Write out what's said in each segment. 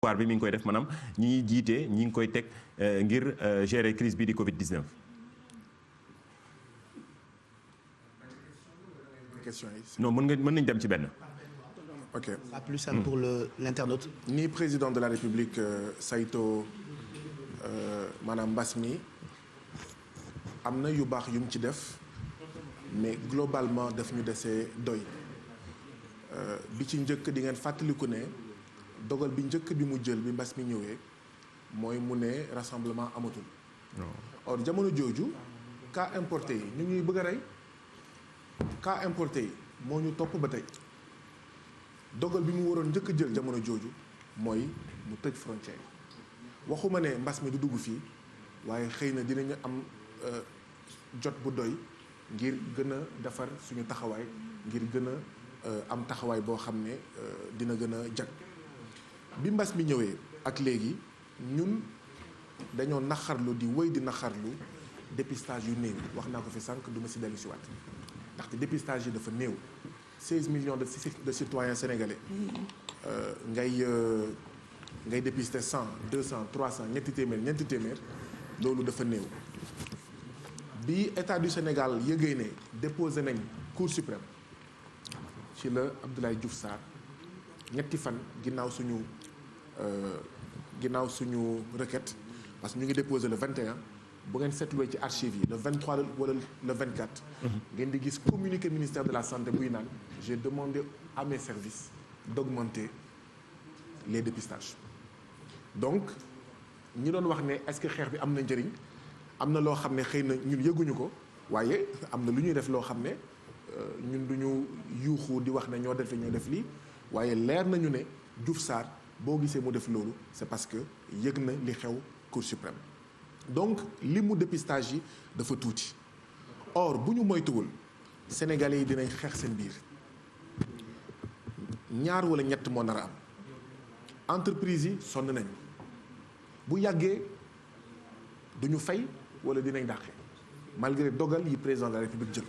pouvoir bi mi ngi koy def maanaam ñi jiite ñi ngi koy teg ngir gérer crise bi di Covid 19. non mën nañ dem ci benn. ok pas plus simple pour l'internaute. ni président de la République sayto maanaam mbas mi am na yu baax yu mu ci def mais globalement daf ñu desee doy bi ci njëkk di ngeen fàttaliku ne dogal bi njëkk bi mu jël bi mbas mi ñëwee mooy mu ne rassemblement amatul. or jamono jooju cas importé yi ñu ñuy bëgg a rey cas importé yi moo ñu topp ba tey dogal bi mu waroon njëkk a jël jamono jooju mooy mu tëj frontière yi waxuma ne mbas mi du dugg fii waaye xëy na dinañu am jot bu doy ngir gën a defar suñu taxawaay ngir gën a am taxawaay boo xam ne dina gën a jag bi mbas mi ñëwee ak léegi ñun dañoo naxarlu di wéy di naxarlu dépistage yu néew wax naa ko fi sànq du ma si dellu si waat ndaxte dépistage yi dafa néew 16 millions de citoyens sénégalais ngay dépister 100 200 300 ñetti téeméer loolu dafa néew bi état du Sénégal yëgee ne déposé nañ cour suprême ci la Abdoulaye Diouf Sarr ñetti fan ginnaaw suñu requête parce que ñu ngi déposé le 21 bu ngeen seetluwee ci archives yi le 23 wala le 24. ngeen di gis communiqué ministère de la santé buy naan j'ai demandé à mes services d'augmenter les dépistages donc ñi doon wax ne est-ce que xeex bi am na njëriñ am na loo xam ne xëy na ñun yëguñu ko waaye am na lu ñuy def loo xam ne ñun duñu yuuxu di wax ne ñoo def lii waaye leer nañu ne Diouf Sarr boo gisee mu def loolu c'est parce que yëg na li xew Cour suprême donc li mu dépistage yi dafa tuuti or bu ñu moytuwul sénégalais yi dinañ xeex seen biir ñaar wala ñett moo nar a am entreprise yi sonn nañ bu yàggee duñu fay wala dinañ dàqe malgré dogal yi président de la république jël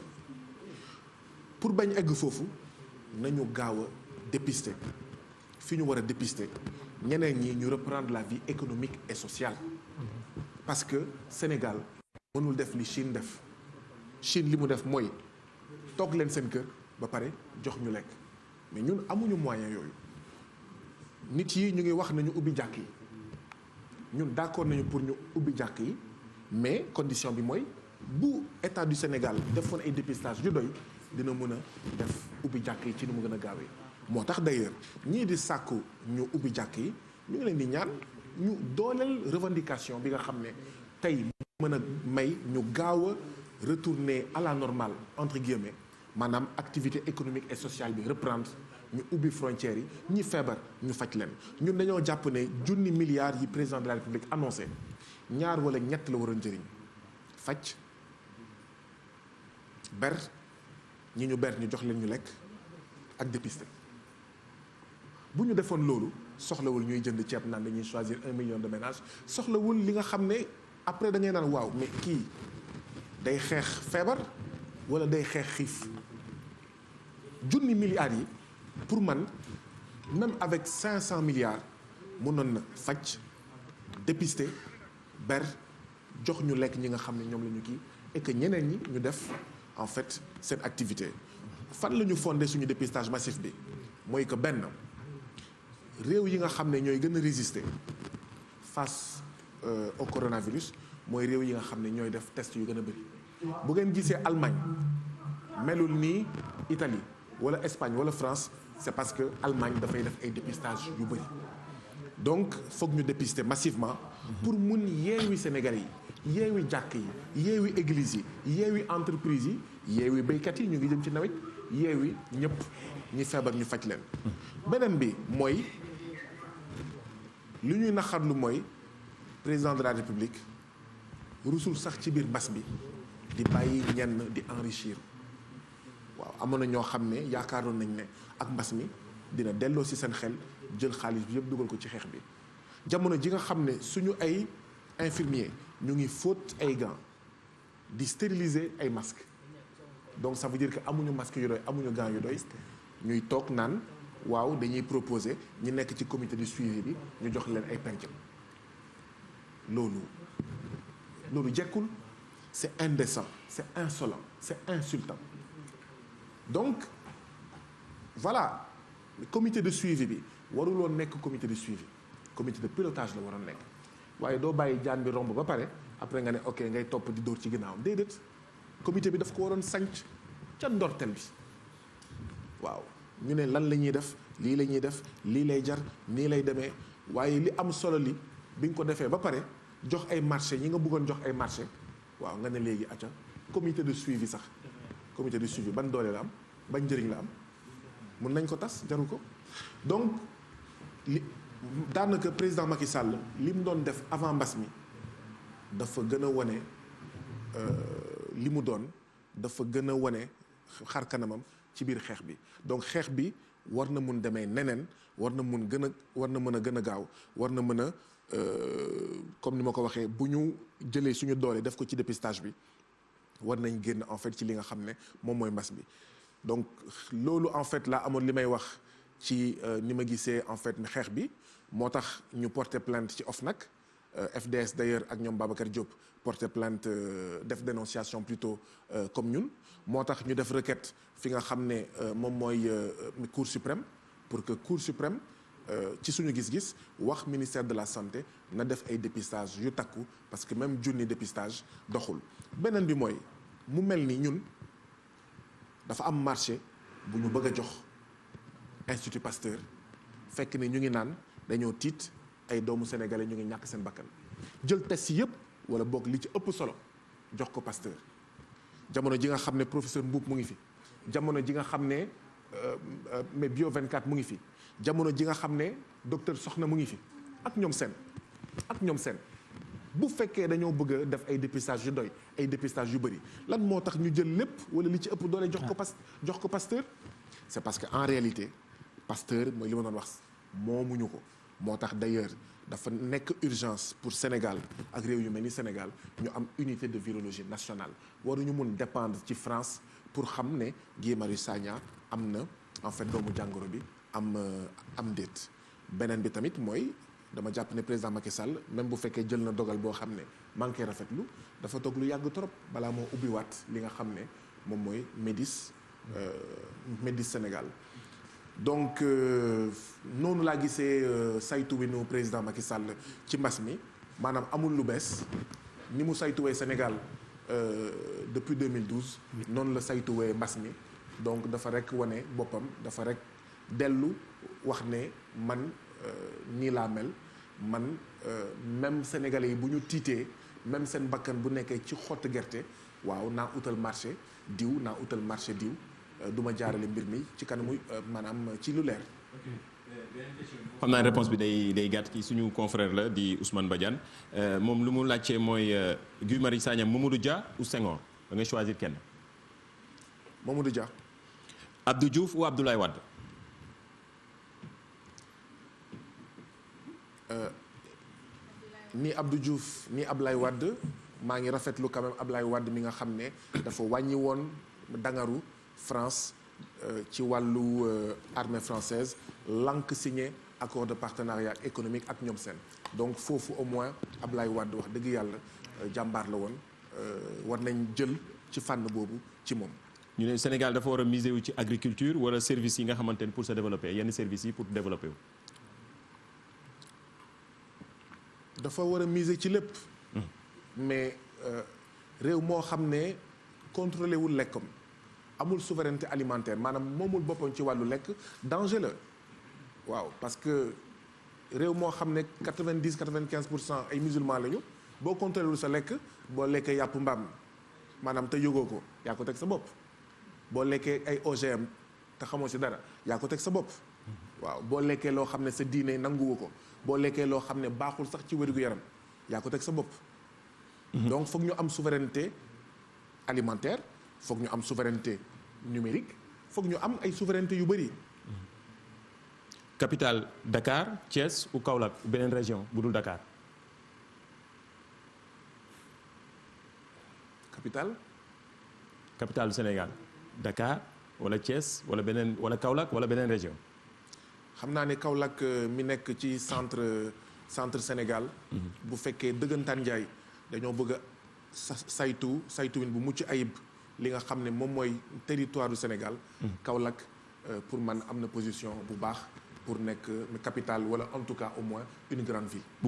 pour bañ egg foofu nañu gaaw a dépister fi ñu war a dépister ñeneen ñi ñu reprendre la vie économique et sociale parce que Sénégal mënul def li Chine def Chine li mu def mooy toog leen seen kër ba pare jox ñu lekk mais ñun amuñu moyen yooyu nit yi ñu ngi wax nañu ubbi jàkk yi ñun d'accord nañu pour ñu ubbi jàkk yi mais condition bi mooy bu état du Sénégal defoon ay dépistage yu doy dina mën a def ubbi jàkk yi ci ni mu gën a gaawee moo tax d'ailleurs ñii di sàkku ñu ubbi jàkk yi ñu ngi leen di ñaan ñu dooleel revendication bi nga xam ne tey mën a may ñu gaaw a retourner à la normale entre guillemets maanaam activité économique et sociale bi reprendre ñu ubbi frontières yi ñi feebar ñu faj leen ñun dañoo jàpp ne 1,000 milliards yi président de la République annoncé ñaar wala ñett la waroon njëriñ faj ber ñi ñu ber ñu jox leen ñu lekk ak dépister bu ñu defoon loolu soxlawul ñuy jënd ceeb naan dañuy choisir 1 million de ménages soxlawul li nga xam ne après da ngay naan waaw mais kii day xeex feebar wala day xeex xiif 1,000 milliards yi pour man même avec 500 milliards mënoon na faj dépister ber jox ñu lekk ñi nga xam ne ñoom la ñu kii et que ñeneen ñi ñu def en fait seen activité fan la ñu fondé suñu dépistage massif bi mooy que benn réew yi nga xam ne ñooy gën a résister face au coronavirus mooy réew yi nga xam ne ñooy def test yu gën a bëri bu ngeen gisee Allemagne melul nii Italie wala Espagne wala France c'est parce que Allemagne dafay def ay dépistage yu bëri donc foog ñu dépister massivement pour mun yeewi Sénégalais yi yeewi jàkk yi yeewi église yi yeewi entreprise yi yeewi béykat yi ñu ngi jëm ci nawet yeewi ñëpp ñi feebar ñu faj leen beneen bi mooy li ñuy naxarlu mooy président de la République rusul sax ci biir mbas bi di bàyyi ñenn di enrichir waaw amoon na ñoo xam ne yaakaaroon nañ ne ak mbas mi dina delloo ci seen xel jël xaalis bi yëpp dugal ko ci xeex bi jamono ji nga xam ne suñu ay infirmier ñu ngi fóot ay gants di stériliser ay masques donc ça veut dire que amuñu masques yu doy amuñu gants yu doy ñuy toog naan waaw dañuy proposer ñi nekk ci comité de suivi bi ñu jox leen ay penc loolu jekkul, c'est indécent, c'est insolent, c'est insultant. Donc voilà, le comité de suivi bi waruloon nekk comité de suivi, comité de pilotage la waroon nekk waaye doo bàyyi jaan bi romb ba pare après nga ne ok ngay topp di dóor ci ginnaawam déedéet. comité bi daf ko waroon sanc ca ndorteel bi waaw ñu ne lan la ñuy def lii la ñuy def lii lay jar nii lay demee waaye li am solo li bi nga ko defee ba pare jox ay marché ñi nga bëggoon jox ay marché waaw nga ne léegi acca comité de suivi sax comité de suivi ban doole la am ban njëriñ la am mun nañ ko tas jaru ko. donc li daanaka président Macky Sall li mu doon def avant mbas mi dafa gën a wane li mu doon dafa gën a wane xar kanamam ci biir xeex bi donc xeex bi war na mun demee neneen war na mën a gën a gaaw war na mën a comme ni ma ko waxee bu ñu jëlee suñu doole def ko ci dépistage bi war nañ génn en fait ci li nga xam ne moom mooy mbas bi. donc loolu en fait laa amoon li may wax ci ni ma gisee en fait xeex bi moo tax ñu porter plainte ci OFNAC FDS d'ailleurs ak ñoom Babacar Diop porter plainte def dénonciation plutôt comme ñun moo tax ñu def requête fi nga xam ne moom mooy Cour suprême pour que Cour suprême ci suñu gis-gis wax ministère de la santé na def ay dépistage yu takku parce que même junni dépistage doxul. beneen bi mooy mu mel ni ñun dafa am marché bu ñu bëgg a jox Institut Pasteur fekk ni ñu ngi naan dañoo tiit ay doomu sénégalais ñu ngi ñàkk seen bakkan jël test yi yëpp wala boog li ci ëpp solo jox ko Pasteur jamono ji nga xam ne professeur Mboup mu ngi fi jamono ji nga xam ne mais Bio 24 mu ngi fi jamono ji nga xam ne docteur Soxna mu ngi fi ak ñoom seen bu fekkee dañoo bëgg a def ay dépistage yu doy ay dépistage yu bëri lan moo tax ñu jël lépp wala li ci ëpp doole jox ko Pasteur c'est parce que en réalité Pasteur mooy li ma doon wax moomuñu ko moo tax d'ailleurs dafa nekk urgence pour Sénégal ak réew yu mel ni Sénégal ñu am unité de virologie nationale waruñu mun dépendre ci France pour xam ne Guy Marius Sagna am na en fait doomu jàngoro bi am déet. beneen bi tamit mooy dama jàpp ne président Macky Sall même bu fekkee jël na dogal boo xam ne manqué rafetlu dafa toog lu yàgg trop balaa moo ubbiwaat li nga xam ne moom mooy Médis Sénégal. donc noonu laa gisee saytu wi nu président Macky Sall ci mbas mi maanaam amul lu bees ni mu saytuwee Sénégal depuis 2012 noonu la saytuwee mbas mi donc dafa rek wane boppam dafa rek dellu wax ne man nii laa mel man même sénégalais yi bu ñu tiitee même seen bakkan bu nekkee ci xottu gerte waaw naa utal marché diw du ma jaarale mbir mi ci kanamu maanaam ci lu leer. xam naa réponse bi day gàtt ci suñu confrère la di Ousmane Badiane moom lu mu laajte mooy Guy Marius Sagna Mamadou Dia ou Senghor da ngay choisir kenn. Mamadou Dia. Abdou Diouf ou Abdoulaye Wade. ni Abdou Diouf ni Abdoulaye Wade maa ngi rafetlu quand même Abdoulaye Wade mi nga xam ne dafa wàññi woon dangaru France ci wàllu armée française lank signé accord de partenariat économique ak ñoom seen donc foofu au moins Abdoulaye Wade wax dëgg yàlla jàmbaar la woon war nañ jël ci fànn boobu ci moom. ñu ne Sénégal dafa war a miser wu ci agriculture wala services yi nga xamante ni pour se développer yenn services yi pour développer wu. dafa war a miser ci lépp. mais réew moo xam ne contrôlé wul lekkam amul souveraineté alimentaire maanaam moomul boppam ci wàllu lekk danger la waaw parce que réew moo xam ne 90-95% ay musulmans lañu boo contrôlé wul sa lekk boo lekkee yàpp mbaam maanaam te yëgoo ko yaa ko teg sa bopp boo lekkee ay OGM te xamoo si dara yaa ko teg sa bopp waaw boo lekkee loo xam ne sa diine nanguwu ko boo lekkee loo xam ne baaxul sax ci wér-gu-yaram yaa ko teg sa bopp. donc foog ñu am souveraineté alimentaire foog ñu am souveraineté numérique foog ñu am ay souveraineté yu bëri. capitale Dakar Thiès ou Kaolack ou beneen région bu dul Dakar. capitale du Sénégal Dakar wala Thiès wala beneen wala Kaolack wala beneen région. xam naa ne Kaolack mi nekk ci centre Sénégal. bu fekkee dëggantaan njaay dañoo bëgg a saytuwin bu mucc ayib li nga xam ne moom mooy territoire du Sénégal. Kaolack pour man am na position bu baax pour nekk capitale wala en tout cas au moins une grande ville.